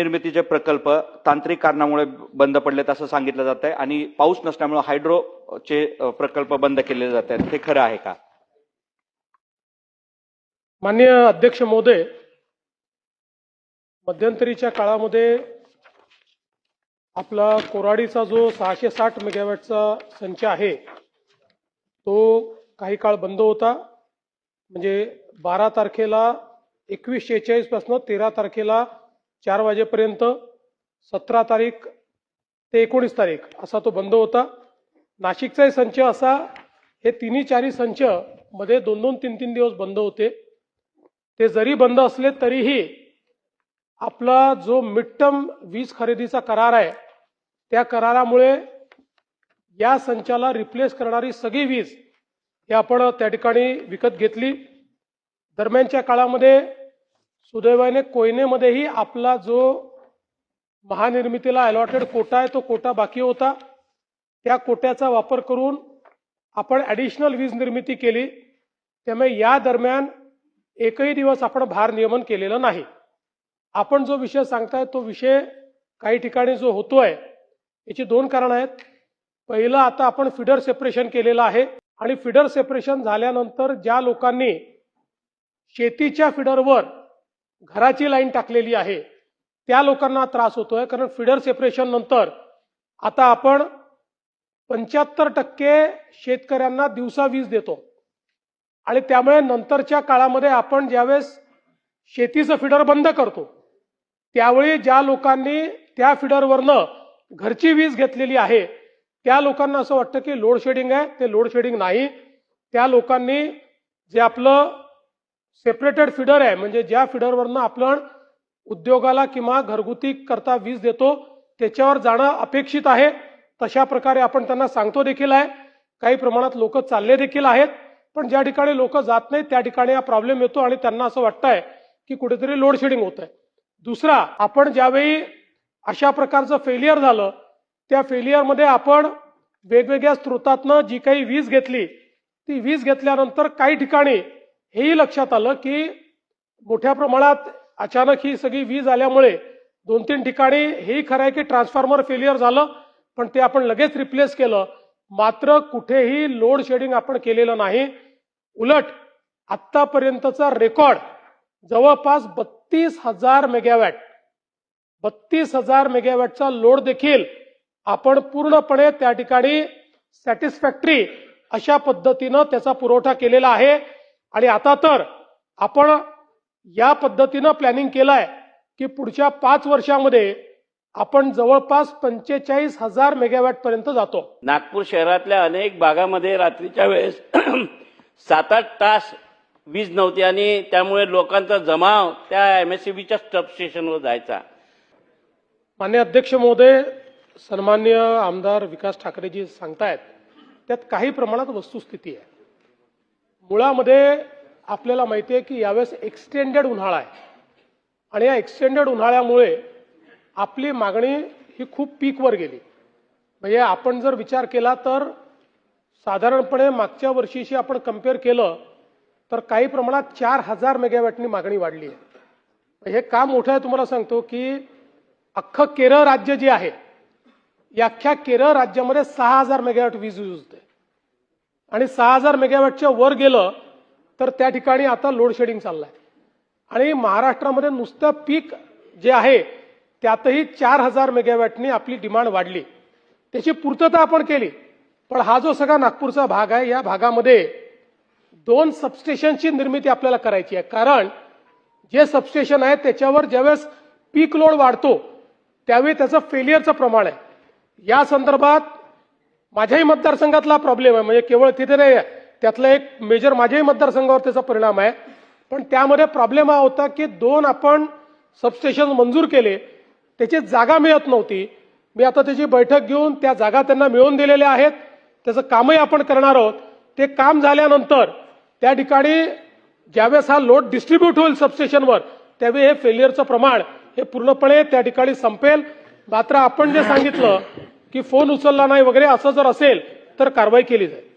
निर्मितीचे प्रकल्प तांत्रिक कारणामुळे बंद पडलेत असं सांगितलं जात आहे आणि पाऊस नसल्यामुळे हायड्रोचे प्रकल्प बंद केले जात आहेत, हे खरं आहे का? माननीय अध्यक्ष महोदय, मध्यंतरीच्या काळामध्ये आपला कोराडीचा जो 660 मेगावॅटचा संच आहे तो काही काळ बंद होता. म्हणजे 12 तारखेला 21:46 पासून 13 तारखेला 4 वाजेपर्यंत, 17 तारीख ते 19 तारीख असा तो बंद होता. नाशिकचाही संच असा, हे तिन्ही चारी संच मध्ये 2-2, 3-3 दिवस बंद होते. ते जरी बंद असले तरीही आपला जो मिड टर्म वीज खरेदीचा करार आहे त्या करारामुळे या संचाला रिप्लेस करणारी सगळी वीज हे आपण त्या ठिकाणी विकत घेतली. दरम्यानच्या काळामध्ये सुदैवाने कोयनेमध्येही आपला जो महानिर्मितीला अलॉटेड कोटा आहे तो कोटा बाकी होता. त्या कोट्याचा वापर करून आपण ॲडिशनल वीज निर्मिती केली. त्यामुळे या दरम्यान एकही दिवस आपण भार नियमन केलेलं नाही. आपण जो विषय सांगताय तो विषय काही ठिकाणी जो होतोय याची 2 कारणं आहेत. पहिलं, आता आपण फिडर सेपरेशन केलेलं आहे आणि फिडर सेपरेशन झाल्यानंतर ज्या लोकांनी शेतीच्या फिडरवर घराची लाईन टाकलेली आहे त्या लोकांना त्रास होतोय. कारण फिडर सेपरेशन नंतर आता आपण 75% शेतकऱ्यांना दिवसा वीज देतो आणि त्यामुळे नंतरच्या काळामध्ये आपण ज्यावेळेस शेतीचं फिडर बंद करतो त्यावेळी ज्या लोकांनी त्या फिडरवरनं घरची वीज घेतलेली आहे त्या लोकांना असं वाटतं की लोड शेडिंग आहे. ते लोड शेडिंग नाही. त्या लोकांनी जे आपलं सेपरेटेड फिडर आहे, म्हणजे ज्या फिडरवरनं आपण उद्योगाला किंवा घरगुती करता वीज देतो त्याच्यावर जाणं अपेक्षित आहे. तशा प्रकारे आपण त्यांना सांगतो देखील आहे. काही प्रमाणात लोक चालले देखील आहेत, पण ज्या ठिकाणी लोक जात नाहीत त्या ठिकाणी हा प्रॉब्लेम येतो आणि त्यांना असं वाटतंय की कुठेतरी लोड शेडिंग होत आहे. दुसरा, आपण ज्यावेळी अशा प्रकारचं फेलियर झालं त्या फेलियरमध्ये आपण वेगवेगळ्या स्रोतातनं जी काही वीज घेतली ती वीज घेतल्यानंतर काही ठिकाणी हेही लक्षात आलं की मोठ्या प्रमाणात अचानक ही सगळी वीज आल्यामुळे 2-3 ठिकाणी हेही खरं आहे की ट्रान्सफॉर्मर फेलियर झालं, पण ते आपण लगेच रिप्लेस केलं. मात्र कुठेही लोड शेडिंग आपण केलेलं नाही. उलट आत्तापर्यंतचा रेकॉर्ड जवळपास 32,000 मेगावॅट 32,000 मेगावॅटचा लोड देखील आपण पूर्णपणे त्या ठिकाणी सॅटिस्फॅक्टरी अशा पद्धतीनं त्याचा पुरवठा केलेला आहे. आणि आता तर आपण या पद्धतीनं प्लॅनिंग केलंय की पुढच्या 5 वर्षामध्ये आपण जवळपास 45,000 मेगावॅट पर्यंत जातो. नागपूर शहरातल्या अनेक भागामध्ये रात्रीच्या वेळेस 7-8 तास वीज नव्हती आणि त्यामुळे लोकांचा जमाव त्या MSEBच्या सबस्टेशनवर जायचा. माननीय अध्यक्ष महोदय, सन्माननीय आमदार विकास ठाकरेजी सांगतायत त्यात काही प्रमाणात वस्तुस्थिती आहे. मुळामध्ये आपल्याला माहिती आहे की यावेळेस एक्सटेंडेड उन्हाळा आहे आणि या एक्सटेंडेड उन्हाळ्यामुळे आपली मागणी ही खूप पीकवर गेली. म्हणजे आपण जर विचार केला तर साधारणपणे मागच्या वर्षीशी आपण कंपेअर केलं तर काही प्रमाणात 4,000 मेगावॅटनी मागणी वाढली आहे. हे काम मोठं आहे. तुम्हाला सांगतो की अख्खं केरळ राज्य जे आहे या अख्ख्या केरळ राज्यामध्ये 6,000 मेगावॅट वीज यूज होते आणि 6,000 मेगावॅटच्या वर गेलं तर त्या ठिकाणी आता लोड शेडिंग चाललंय. आणि महाराष्ट्रामध्ये नुसतं पीक जे आहे त्यातही 4,000 मेगावॅटनी आपली डिमांड वाढली. त्याची पूर्तता आपण केली. पण हा जो सगळा नागपूरचा भाग आहे या भागामध्ये 2 सबस्टेशनची निर्मिती आपल्याला करायची आहे. कारण जे सबस्टेशन आहे त्याच्यावर ज्यावेळेस पीक लोड वाढतो त्यावेळी त्याचं फेलियरचं प्रमाण आहे. या संदर्भात माझ्याही मतदारसंघातला प्रॉब्लेम आहे. म्हणजे केवळ तिथे नाही, त्यातला एक मेजर माझ्याही मतदारसंघावर त्याचा परिणाम आहे. पण त्यामध्ये प्रॉब्लेम हा होता की 2 आपण सबस्टेशन मंजूर केले, त्याची जागा मिळत नव्हती. मी आता त्याची बैठक घेऊन त्या जागा त्यांना मिळवून दिलेल्या आहेत. त्याचं कामही आपण करणार आहोत. ते काम झाल्यानंतर त्या ठिकाणी ज्यावेळेस हा लोड डिस्ट्रीब्यूट होईल सबस्टेशनवर त्यावेळी हे फेलियरचं प्रमाण हे पूर्णपणे त्या ठिकाणी संपेल. मात्र आपण जे सांगितलं की फोन उचलला नाही वगैरे असं जर असेल तर कारवाई केली जाईल.